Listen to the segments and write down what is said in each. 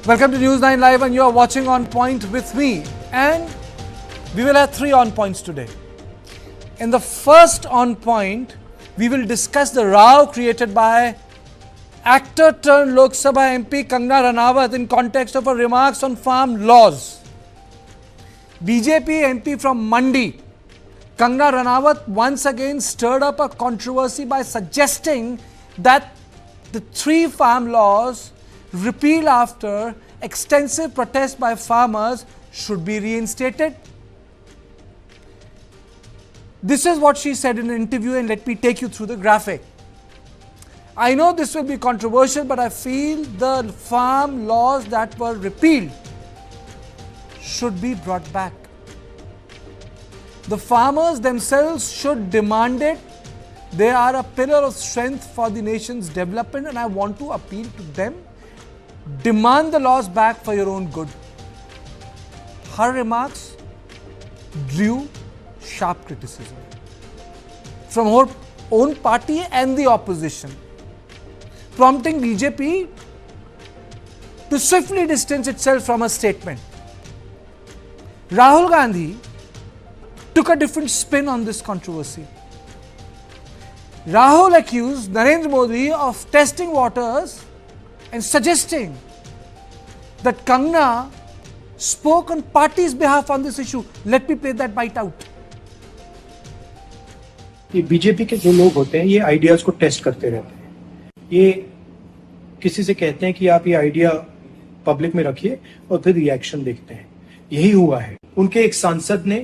Welcome to News 9 Live, and you are watching On Point with me. And we will have 3 On Points today. In the first On Point, we will discuss the row created by actor turned Lok Sabha MP Kangana Ranaut in context of her remarks on farm laws. BJP MP from Mandi, Kangana Ranaut, once again stirred up a controversy by suggesting that the 3 farm laws repealed after extensive protest by farmers should be reinstated. This is what she said in an interview, and let me take you through the graphic. I know this will be controversial, but I feel the farm laws that were repealed should be brought back. The farmers themselves should demand it. They are a pillar of strength for the nation's development, and I want to appeal to them. Demand the laws back for your own good. Her remarks drew sharp criticism from her own party and the opposition, prompting BJP to swiftly distance itself from her statement. Rahul Gandhi took a different spin on this controversy. Rahul accused Narendra Modi of testing waters and suggesting that Kangana spoke on party's behalf on this issue. Let me play that bite out. ये BJP के जो लोग होते हैं ये ideas को test करते रहते हैं। ये किसी से कहते हैं कि आप ये आइडिया पब्लिक में रखिए और फिर रिएक्शन देखते हैं। यही हुआ है। उनके एक सांसद ने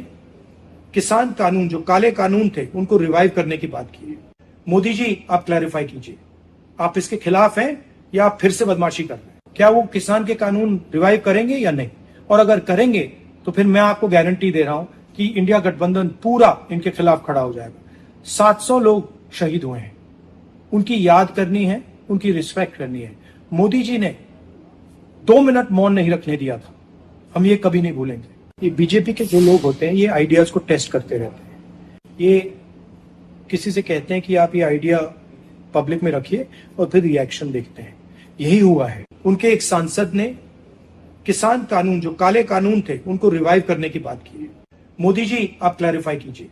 किसान कानून, जो काले कानून थे, उनको रिवाइव करने की बात की है। मोदी जी, आप क्लैरिफाई कीजिए, आप इसके खिलाफ हैं या आप फिर से बदमाशी कर रहे हैं? क्या वो किसान के कानून रिवाइव करेंगे या नहीं? और अगर करेंगे तो फिर मैं आपको गारंटी दे रहा हूं कि इंडिया गठबंधन पूरा इनके खिलाफ खड़ा हो जाएगा। 700 लोग शहीद हुए हैं, उनकी याद करनी है, उनकी रिस्पेक्ट करनी है। मोदी जी ने 2 मिनट मौन नहीं रखने दिया था, हम ये कभी नहीं भूलेंगे। ये बीजेपी के जो लोग होते हैं ये आइडियाज को टेस्ट करते रहते हैं। ये किसी से कहते हैं कि आप ये आइडिया पब्लिक में रखिए और फिर रिएक्शन देखते हैं। यही हुआ है। उनके एक सांसद ने किसान कानून, जो काले कानून थे, उनको रिवाइव करने की बात की है। मोदी जी, आप क्लैरिफाई कीजिए,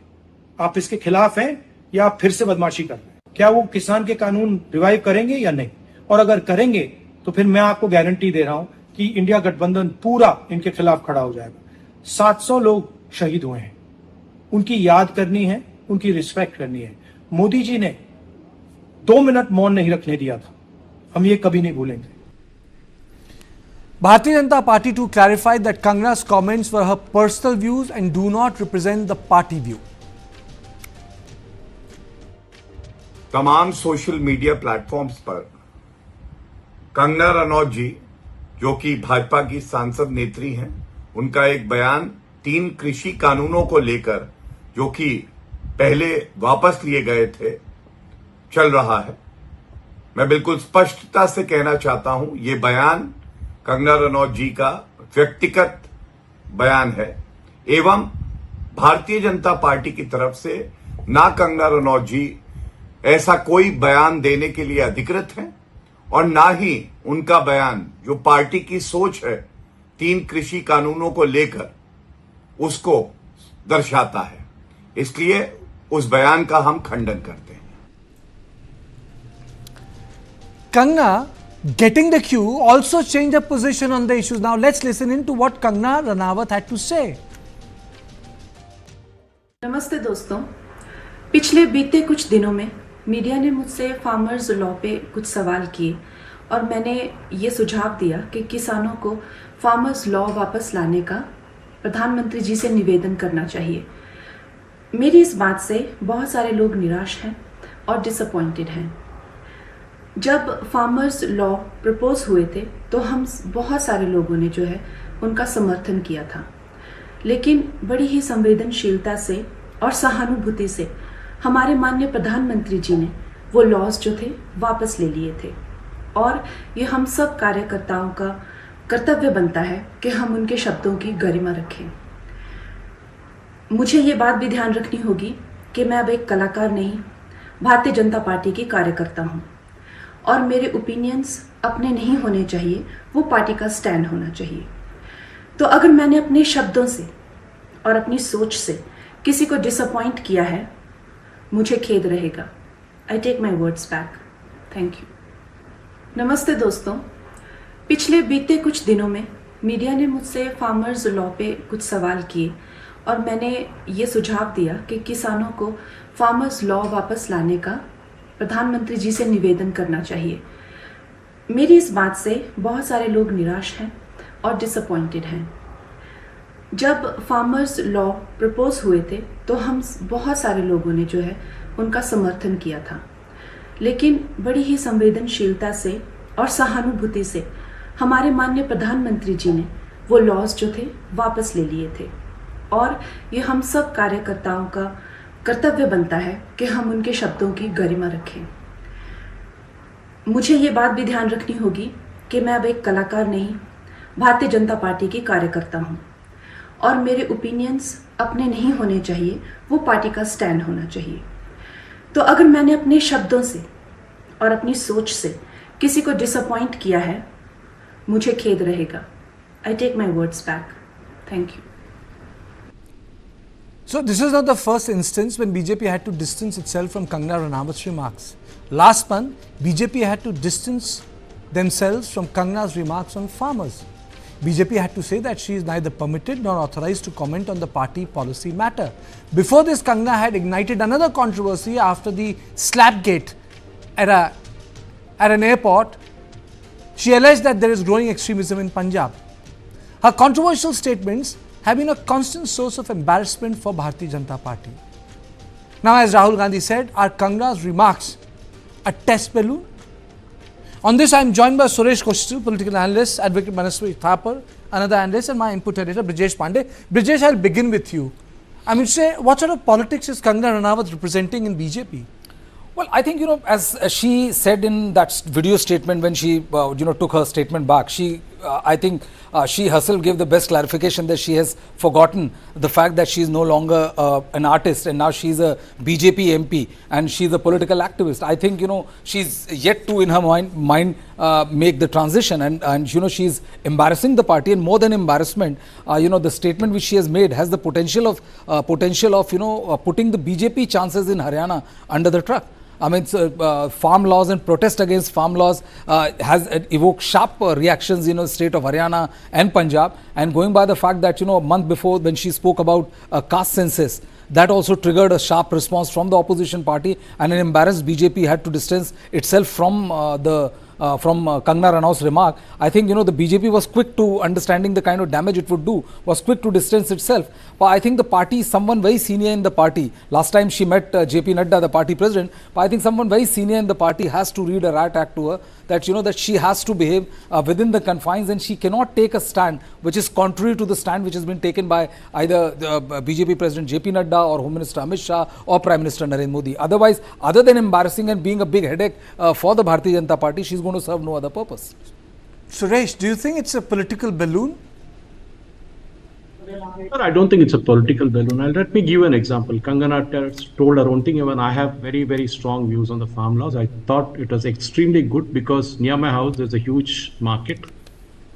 आप इसके खिलाफ हैं या आप फिर से बदमाशी कर रहे हैं? क्या वो किसान के कानून रिवाइव करेंगे या नहीं? और अगर करेंगे तो फिर मैं आपको गारंटी दे रहा हूं कि इंडिया गठबंधन पूरा इनके खिलाफ खड़ा हो जाएगा। 700 लोग शहीद हुए हैं, उनकी याद करनी है, उनकी रिस्पेक्ट करनी है। मोदी जी ने 2 मिनट मौन नहीं रखने दिया था, हम ये कभी नहीं भूलेंगे। Bharatiya Janata Party to clarify that Kangana's comments were her personal views and do not represent the party view. तमाम सोशल मीडिया प्लेटफॉर्म्स पर कंगना रनौत जी, जो कि भाजपा की सांसद नेत्री हैं, उनका एक बयान 3 कृषि कानूनों को लेकर, जो कि पहले वापस लिए गए थे, चल रहा है। मैं बिल्कुल स्पष्टता से कहना चाहता हूं, ये बयान कंगना रनौत जी का व्यक्तिगत बयान है एवं भारतीय जनता पार्टी की तरफ से ना कंगना रनौत जी ऐसा कोई बयान देने के लिए अधिकृत हैं और ना ही उनका बयान, जो पार्टी की सोच है 3 कृषि कानूनों को लेकर, उसको दर्शाता है। इसलिए उस बयान का हम खंडन करते हैं। Kangana, getting the cue, also changed her position on the issues. Now let's listen in to what Kangana Ranaut had to say. नमस्ते दोस्तों, पिछले बीते कुछ दिनों में मीडिया ने मुझसे फार्मर्स लॉ पे कुछ सवाल किए और मैंने ये सुझाव दिया कि किसानों को फार्मर्स लॉ वापस लाने का प्रधानमंत्री जी से निवेदन करना चाहिए। मेरी इस बात से बहुत सारे लोग निराश हैं और डिसअपॉइंटेड हैं। जब फार्मर्स लॉ प्रपोज हुए थे तो हम बहुत सारे लोगों ने जो है उनका समर्थन किया था, लेकिन बड़ी ही संवेदनशीलता से और सहानुभूति से हमारे माननीय प्रधानमंत्री जी ने वो लॉज जो थे वापस ले लिए थे। और ये हम सब कार्यकर्ताओं का कर्तव्य बनता है कि हम उनके शब्दों की गरिमा रखें। मुझे ये बात भी ध्यान रखनी होगी कि मैं अब एक कलाकार नहीं, भारतीय जनता पार्टी की कार्यकर्ता हूँ और मेरे ओपिनियंस अपने नहीं होने चाहिए, वो पार्टी का स्टैंड होना चाहिए। तो अगर मैंने अपने शब्दों से और अपनी सोच से किसी को डिसअपॉइंट किया है, मुझे खेद रहेगा। I take my words back. Thank you. नमस्ते दोस्तों, पिछले बीते कुछ दिनों में मीडिया ने मुझसे फार्मर्स लॉ पे कुछ सवाल किए और मैंने ये सुझाव दिया कि किसानों को फार्मर्स लॉ वापस लाने का प्रधानमंत्री जी से निवेदन करना चाहिए। मेरी इस बात से बहुत सारे लोग निराश हैं और डिसअपॉइंटेड हैं। जब फार्मर्स लॉ प्रपोज हुए थे तो हम बहुत सारे लोगों ने जो है उनका समर्थन किया था, लेकिन बड़ी ही संवेदनशीलता से और सहानुभूति से हमारे माननीय प्रधानमंत्री जी ने वो लॉज जो थे वापस ले लिए थे। और ये हम सब कार्यकर्ताओं का कर्तव्य बनता है कि हम उनके शब्दों की गरिमा रखें। मुझे ये बात भी ध्यान रखनी होगी कि मैं अब एक कलाकार नहीं, भारतीय जनता पार्टी की कार्यकर्ता हूँ और मेरे ओपिनियंस अपने नहीं होने चाहिए, वो पार्टी का स्टैंड होना चाहिए। तो अगर मैंने अपने शब्दों से और अपनी सोच से किसी को डिसअपॉइंट किया है, मुझे खेद रहेगा। I take my words back. Thank you. So this is not the first instance when BJP had to distance itself from Kangana Ranaut's remarks. Last month, BJP had to distance themselves from Kangana's remarks on farmers. BJP had to say that she is neither permitted nor authorized to comment on the party policy matter. Before this, Kangana had ignited another controversy after the slapgate at an airport. She alleged that there is growing extremism in Punjab. Her controversial statements have been a constant source of embarrassment for Bharatiya Janata Party. Now, as Rahul Gandhi said, are Kangana's remarks a test balloon? On this, I am joined by Suresh Koshtu, political analyst, Advocate Manaswi Thapar, another analyst, and my input editor, Brijesh Pandey. Brijesh, I'll begin with you. I mean, say, what sort of politics is Kangana Ranaut representing in BJP? Well, I think, as she said in that video statement when she, took her statement back, I think she herself gave the best clarification that she has forgotten the fact that she is no longer an artist and now she is a BJP MP and she is a political activist. I think, she's yet to, in her mind make the transition and she is embarrassing the party, and more than embarrassment, the statement which she has made has the potential of putting the BJP chances in Haryana under the truck. I mean, farm laws and protest against farm laws has evoked sharp reactions in the state of Haryana and Punjab. And going by the fact that, a month before when she spoke about caste census, that also triggered a sharp response from the opposition party, and an embarrassed BJP had to distance itself from Kangana Ranaut's remark. I think, the BJP was quick to understanding the kind of damage it would do, was quick to distance itself. But I think the party, someone very senior in the party, last time she met JP Nadda, the party president, but I think someone very senior in the party has to read a rat act to her, that, that she has to behave within the confines, and she cannot take a stand which is contrary to the stand which has been taken by either the BJP president JP Nadda or Home Minister Amit Shah or Prime Minister Narendra Modi. Otherwise, other than embarrassing and being a big headache for the Bharatiya Janata Party, she's going to serve no other purpose. Suresh, do you think it's a political balloon? I don't think it's a political balloon. Let me give you an example. Kangana told her own thing. Even I have very, very strong views on the farm laws. I thought it was extremely good because near my house there's a huge market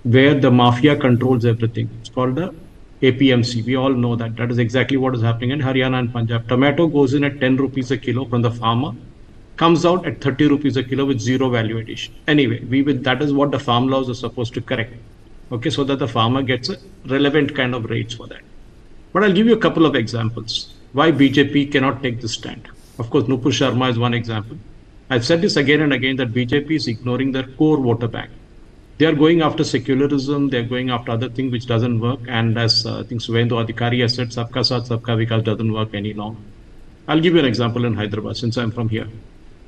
where the mafia controls everything. It's called the APMC. We all know that. That is exactly what is happening in Haryana and Punjab. Tomato goes in at 10 rupees a kilo from the farmer, comes out at 30 rupees a kilo with zero value addition. Anyway, that is what the farm laws are supposed to correct. Okay, so that the farmer gets a relevant kind of rates for that. But I'll give you a couple of examples why BJP cannot take this stand. Of course, Nupur Sharma is one example. I've said this again and again that BJP is ignoring their core voter bank. They are going after secularism, they are going after other things which doesn't work. And as I think Suvendu Adhikari has said, Sabka Saath, Sabka Vikas doesn't work any longer. I'll give you an example in Hyderabad since I'm from here.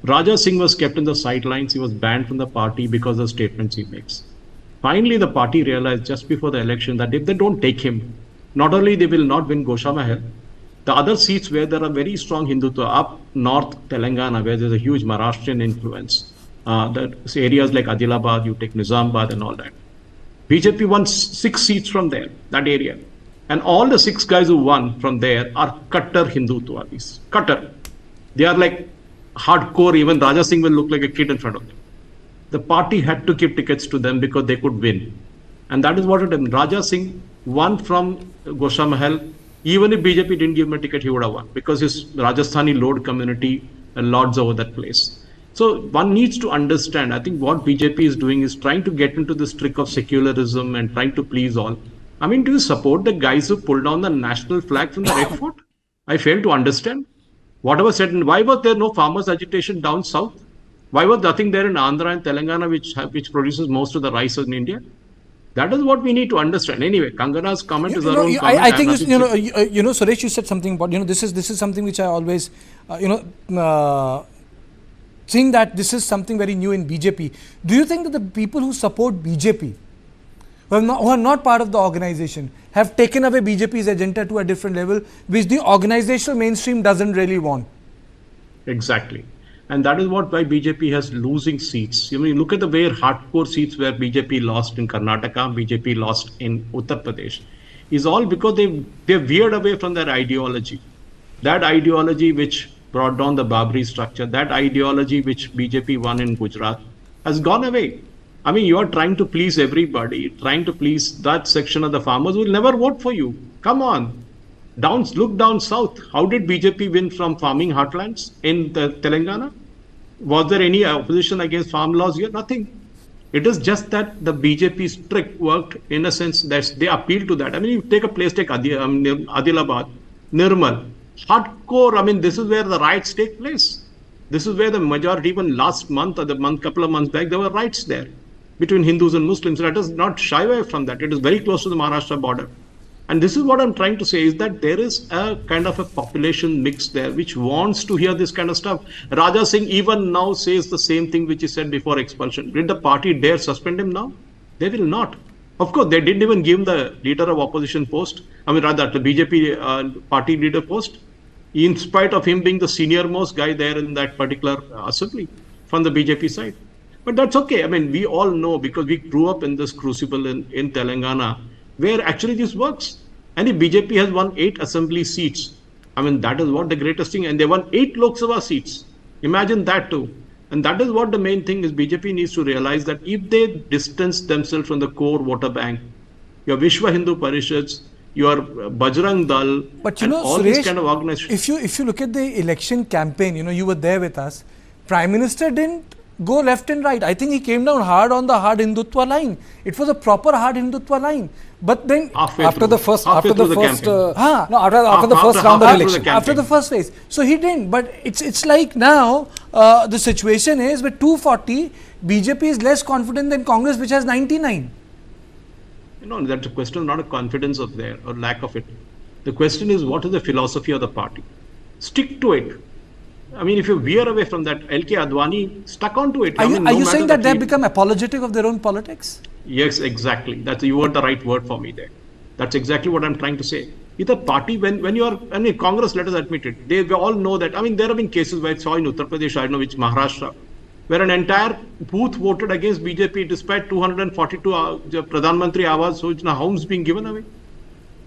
Raja Singh was kept in the sidelines. He was banned from the party because of statements he makes. Finally, the party realized just before the election that if they don't take him, not only they will not win Gosha Mahal, the other seats where there are very strong Hindutva, up north Telangana, where there's a huge Maharashtrian influence, the areas like Adilabad, you take Nizamabad and all that. BJP won 6 seats from there, that area. And all the 6 guys who won from there are Kattar Hindutvalis. Kattar. They are like hardcore. Even Raja Singh will look like a kid in front of them. the party had to give tickets to them because they could win. And that is what it is. Raja Singh won from Gosha Mahal. Even if BJP didn't give him a ticket, he would have won because his Rajasthani Lord community lords over that place. So one needs to understand, I think what BJP is doing is trying to get into this trick of secularism and trying to please all. I mean, do you support the guys who pulled down the national flag from the Red Fort? I fail to understand. Whatever said, why was there no farmers' agitation down south? Why was nothing there in Andhra and Telangana, which produces most of the rice in India? That is what we need to understand. Anyway, Kangana's comment is her own comment. I think Suresh, you said something about this is something which I always think that this is something very new in BJP. Do you think that the people who support BJP, who are not part of the organization, have taken away BJP's agenda to a different level, which the organizational mainstream doesn't really want? Exactly. And that is why BJP has losing seats. You look at the way hardcore seats where BJP lost in Karnataka, BJP lost in Uttar Pradesh, is all because they veered away from their ideology. That ideology which brought down the Babri structure, that ideology which BJP won in Gujarat has gone away. I mean, you are trying to please everybody, trying to please that section of the farmers who will never vote for you. Come on. Look down south. How did BJP win from farming heartlands in Telangana? Was there any opposition against farm laws here? Nothing. It is just that the BJP's trick worked in a sense that they appealed to that. I mean, you take a place like Adilabad, Nirmal, hardcore. I mean, this is where the riots take place. This is where the majority, even last month or couple of months back, there were riots there between Hindus and Muslims. Let us not shy away from that. It is very close to the Maharashtra border. And this is what I'm trying to say is that there is a kind of a population mix there which wants to hear this kind of stuff. Raja Singh even now says the same thing which he said before expulsion. Did the party dare suspend him now? They will not. Of course, they didn't even give him the leader of opposition post. I mean, rather, the BJP party leader post, in spite of him being the senior most guy there in that particular assembly from the BJP side. But that's okay. I mean, we all know because we grew up in this crucible in Telangana, where actually this works. And if BJP has won 8 assembly seats, I mean, that is what the greatest thing. And they won 8 Lok Sabha seats. Imagine that too. And that is what the main thing is. BJP needs to realize that if they distance themselves from the core voter bank, your Vishwa Hindu Parishads, your Bajrang Dal, but and all Suresh, these kind of organizations. If you look at the election campaign, you were there with us. Prime Minister didn't go left and right. I think he came down hard on the hard Hindutva line. It was a proper hard Hindutva line. But then after the first round of election. After the first phase. So he didn't. But it's like now the situation is with 240, BJP is less confident than Congress, which has 99. That's a question of not a confidence of there or lack of it. The question is, what is the philosophy of the party? Stick to it. I mean, if you veer away from that, LK Advani stuck onto it. Are you saying that they have become apologetic of their own politics? Yes, exactly. You were the right word for me there. That's exactly what I'm trying to say. With a party, when you are, Congress, let us admit it, they all know that. I mean, there have been cases where I saw in Uttar Pradesh, I don't know which, Maharashtra, where an entire booth voted against BJP despite 242 Pradhan Mantri Awas, so now homes being given away.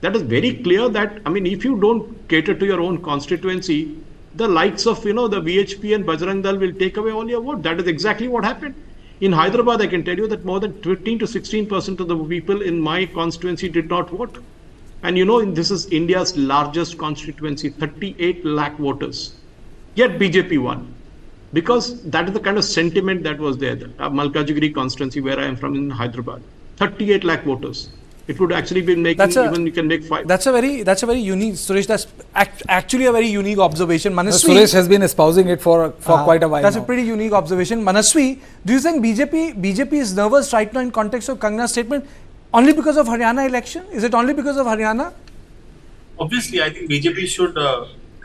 That is very clear that, I mean, if you don't cater to your own constituency, the likes of, the VHP and Bajrang Dal will take away all your vote. That is exactly what happened. In Hyderabad, I can tell you that more than 15 to 16% of the people in my constituency did not vote. And this is India's largest constituency, 38 lakh voters. Yet BJP won. Because that is the kind of sentiment that was there. The Malkajgiri constituency, where I am from in Hyderabad, 38 lakh voters. It would actually be making, you can make 5. That's a very unique, Suresh, that's actually a very unique observation. Manaswi, Suresh has been espousing it for quite a while That's now. a pretty unique observation. Manaswi, do you think BJP is nervous right now in context of Kangana's statement only because of Haryana election? Is it only because of Haryana? Obviously, I think BJP should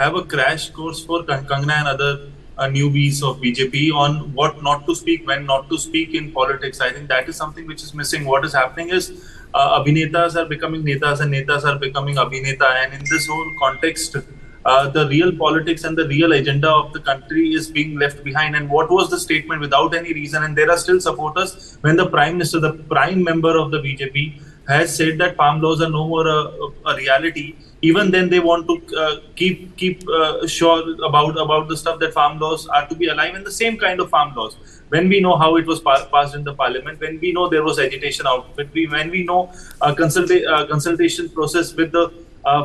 have a crash course for Kangana and other newbies of BJP on what not to speak, when not to speak in politics. I think that is something which is missing. What is happening is Abhinetas are becoming Netas and Netas are becoming Abhineta. And in this whole context, the real politics and the real agenda of the country is being left behind. And what was the statement without any reason? And there are still supporters when the Prime Minister, the prime member of the BJP, has said that farm laws are no more a reality, even then they want to keep sure about the stuff that farm laws are to be alive, and the same kind of farm laws. When we know how it was passed in the parliament, when we know there was agitation out of it, when we know consultation process with the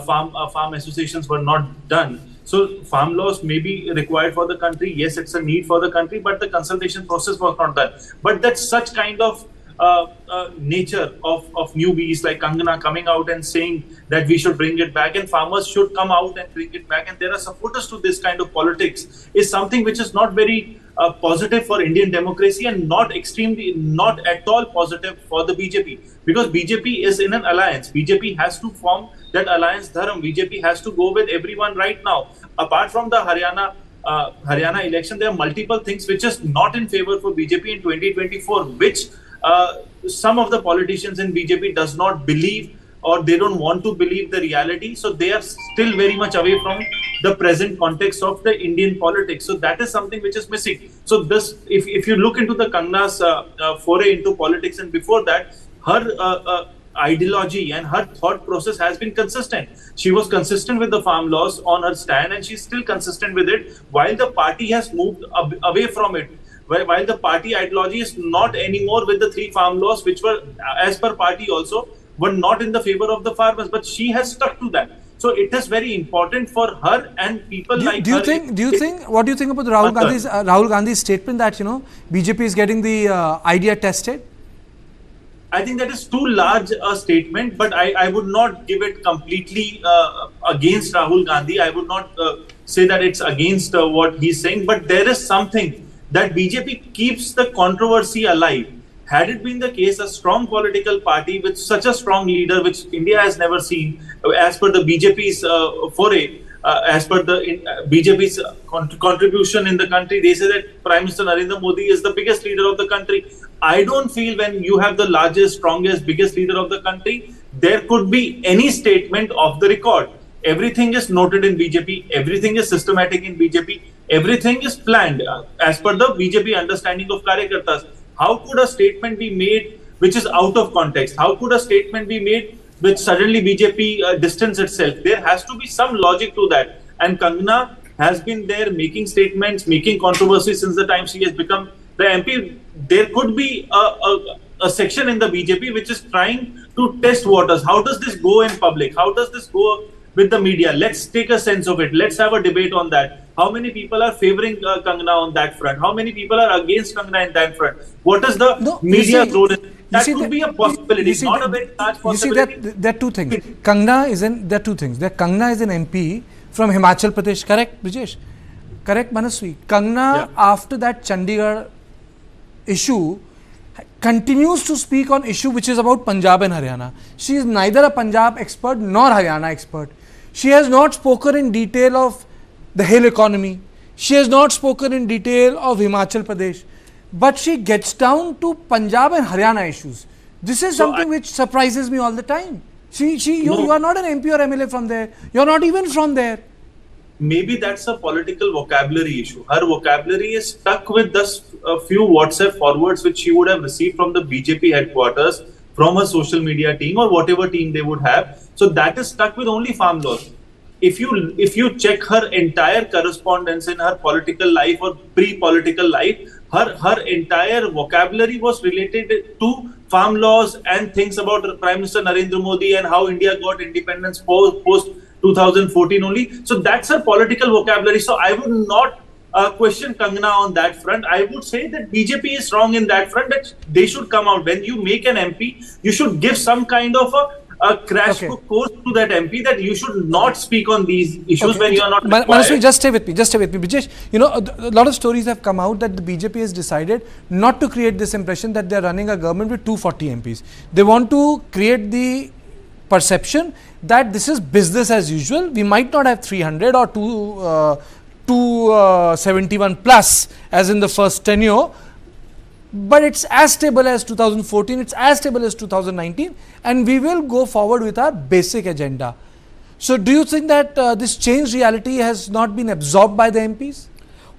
farm associations were not done. So farm laws may be required for the country. Yes, it's a need for the country, but the consultation process was not done. But that's such kind of nature of newbies like Kangana coming out and saying that we should bring it back and farmers should come out and bring it back, and there are supporters to this kind of politics, is something which is not very positive for Indian democracy, and not at all positive for the BJP, because BJP is in an alliance. BJP has to form that alliance dharam. BJP has to go with everyone right now. Apart from the Haryana election, there are multiple things which is not in favor for BJP in 2024, which some of the politicians in BJP does not believe, or they don't want to believe the reality. So they are still very much away from the present context of the Indian politics. So that is something which is missing. So this, if you look into the Kangana's foray into politics, and before that, her ideology and her thought process has been consistent. She was consistent with the farm laws on her stand, and she's still consistent with it, while the party has moved away from it. While the party ideology is not anymore with the 3 farm laws, which were, as per party also, were not in the favor of the farmers, but she has stuck to that. So it is very important for her and people like her. What do you think about Rahul Gandhi's statement that, BJP is getting the idea tested? I think that is too large a statement, but I would not give it completely against Rahul Gandhi. I would not say that it's against what he's saying, but there is something that BJP keeps the controversy alive. Had it been the case, a strong political party with such a strong leader, which India has never seen, as per the BJP's foray, as per the BJP's contribution in the country, they say that Prime Minister Narendra Modi is the biggest leader of the country. I don't feel when you have the largest, strongest, biggest leader of the country, there could be any statement off the record. Everything is noted in BJP. Everything is systematic in BJP. Everything is planned as per the BJP understanding of Karyakartas. How could a statement be made which is out of context? How could a statement be made which suddenly BJP distance itself? There has to be some logic to that. And Kangana has been there making statements, making controversy since the time she has become the MP. There could be a section in the BJP which is trying to test waters. How does this go in public? How does this go with the media? Let's take a sense of it. Let's have a debate on that. How many people are favoring Kangana on that front? How many people are against Kangana in that front? What is the media's role in it? That could be a possibility, not a very large possibility. You see, there are two things. Kangana is an MP from Himachal Pradesh, correct, Brijesh? Correct, Manaswi? Kangana, after that Chandigarh issue, continues to speak on issue which is about Punjab and Haryana. She is neither a Punjab expert nor Haryana expert. She has not spoken in detail of the hill economy. She has not spoken in detail of Himachal Pradesh. But she gets down to Punjab and Haryana issues. This is something which surprises me all the time. You are not an MP or MLA from there. You are not even from there. Maybe that's a political vocabulary issue. Her vocabulary is stuck with this few WhatsApp forwards which she would have received from the BJP headquarters, from her social media team or whatever team they would have. So that is stuck with only farm laws. If you check her entire correspondence in her political life or pre-political life, her entire vocabulary was related to farm laws and things about Prime Minister Narendra Modi and how India got independence post 2014 only. So that's her political vocabulary. So I would not question Kangana on that front. I would say that BJP is wrong in that front, that they should come out. When you make an MP, you should give some kind of a crash course to that MP, that you should not speak on these issues when you are not required. Manaswi, just stay with me. Brijesh, a lot of stories have come out that the BJP has decided not to create this impression that they are running a government with 240 MPs. They want to create the perception that this is business as usual. We might not have 300 or 271 plus as in the first tenure, but it's as stable as 2014, it's as stable as 2019, and we will go forward with our basic agenda. So do you think that this changed reality has not been absorbed by the MPs?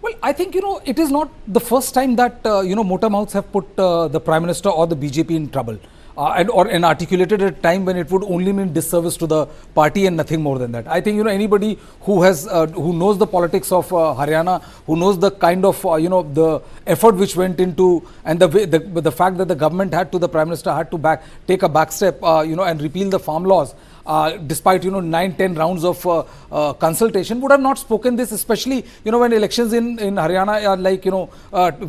Well, I think, it is not the first time that, motor mouths have put the Prime Minister or the BJP in trouble. and articulated at a time when it would only mean disservice to the party and nothing more than that. I think, you know, anybody who has who knows the politics of Haryana, who knows the kind of you know, the effort which went into, and the way, the fact that the government had to, the Prime Minister had to take a back step, you know, and repeal the farm laws. Despite, you know, 9-10 rounds of consultation, would have not spoken this, especially, you know, when elections in Haryana are like, you know,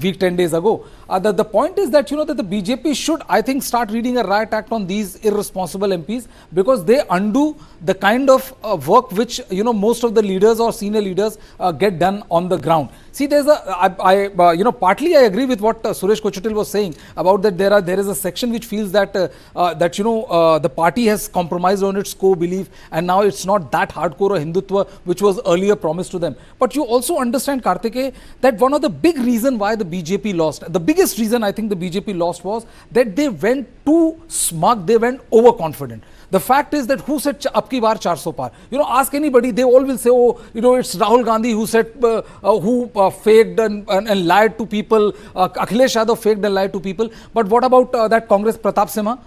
week 10 days ago. The point is that, you know, that the BJP should, I think, start reading a riot act on these irresponsible MPs, because they undo the kind of work which, you know, most of the leaders or senior leaders get done on the ground. See, there's a, you know, partly I agree with what Suresh Kochatil was saying about that there is a section which feels that, that, you know, the party has compromised on its core belief, and now it's not that hardcore a Hindutva which was earlier promised to them. But you also understand, Kartikeya, that one of the big reason why the BJP lost, the biggest reason I think the BJP lost, was that they went too smug, they went overconfident. The fact is that who said ab ki baar 400 par? You know, ask anybody, they all will say, oh, you know, it's Rahul Gandhi who said, who faked and lied to people. Akhilesh Yadav faked and lied to people. But what about that Congress Pratap Simha?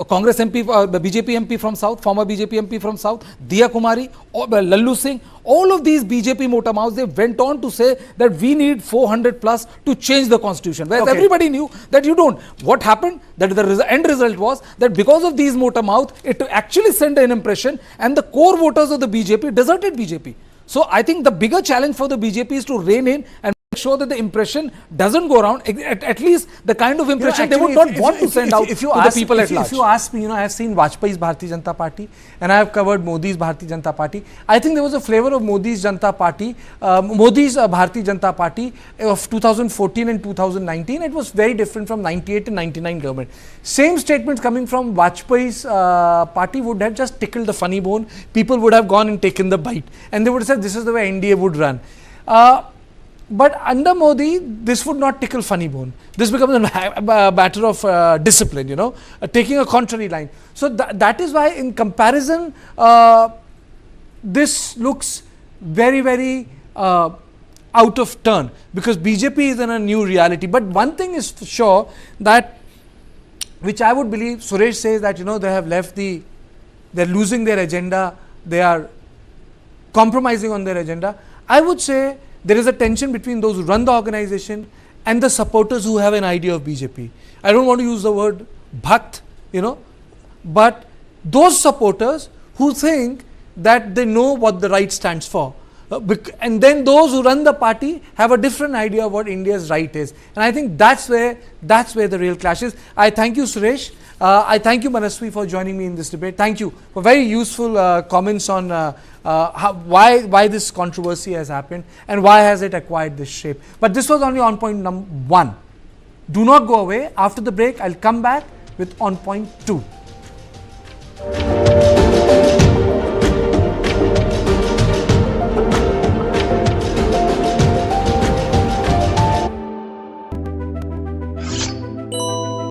Congress MP, the BJP MP from South, former BJP MP from South, Diya Kumari, Lallu Singh, all of these BJP motamouths, they went on to say that we need 400 plus to change the constitution. Whereas everybody knew that you don't. What happened? That the end result was that because of these motamouths, it actually sent an impression, and the core voters of the BJP deserted BJP. So I think the bigger challenge for the BJP is to rein in and make sure that the impression doesn't go around, at least the kind of impression they would not want to send out to the people at large. If you ask me, you know, I have seen Vajpayee's Bharatiya Janata Party and I have covered Modi's Bharatiya Janata Party. I think there was a flavor of Modi's Janata Party, Modi's Bharatiya Janata Party of 2014 and 2019. It was very different from 98 and 99 government. Same statements coming from Vajpayee's party would have just tickled the funny bone. People would have gone and taken the bite, and they would have said this is the way NDA would run. But under Modi, this would not tickle funny bone. This becomes a matter of discipline, you know, taking a contrary line. So that is why, in comparison, this looks very, very out of turn, because BJP is in a new reality. But one thing is for sure, that which I would believe, Suresh says that, you know, they have left they're losing their agenda, they are compromising on their agenda. I would say there is a tension between those who run the organization and the supporters who have an idea of BJP. I don't want to use the word bhakt, you know, but those supporters who think that they know what the right stands for. And then those who run the party have a different idea of what India's right is. And I think that's where the real clash is. I thank you, Suresh. I thank you, Manasvi, for joining me in this debate. Thank you for very useful comments on why this controversy has happened and why has it acquired this shape. But this was only on point number 1. Do not go away. After the break, I'll come back with on point 2.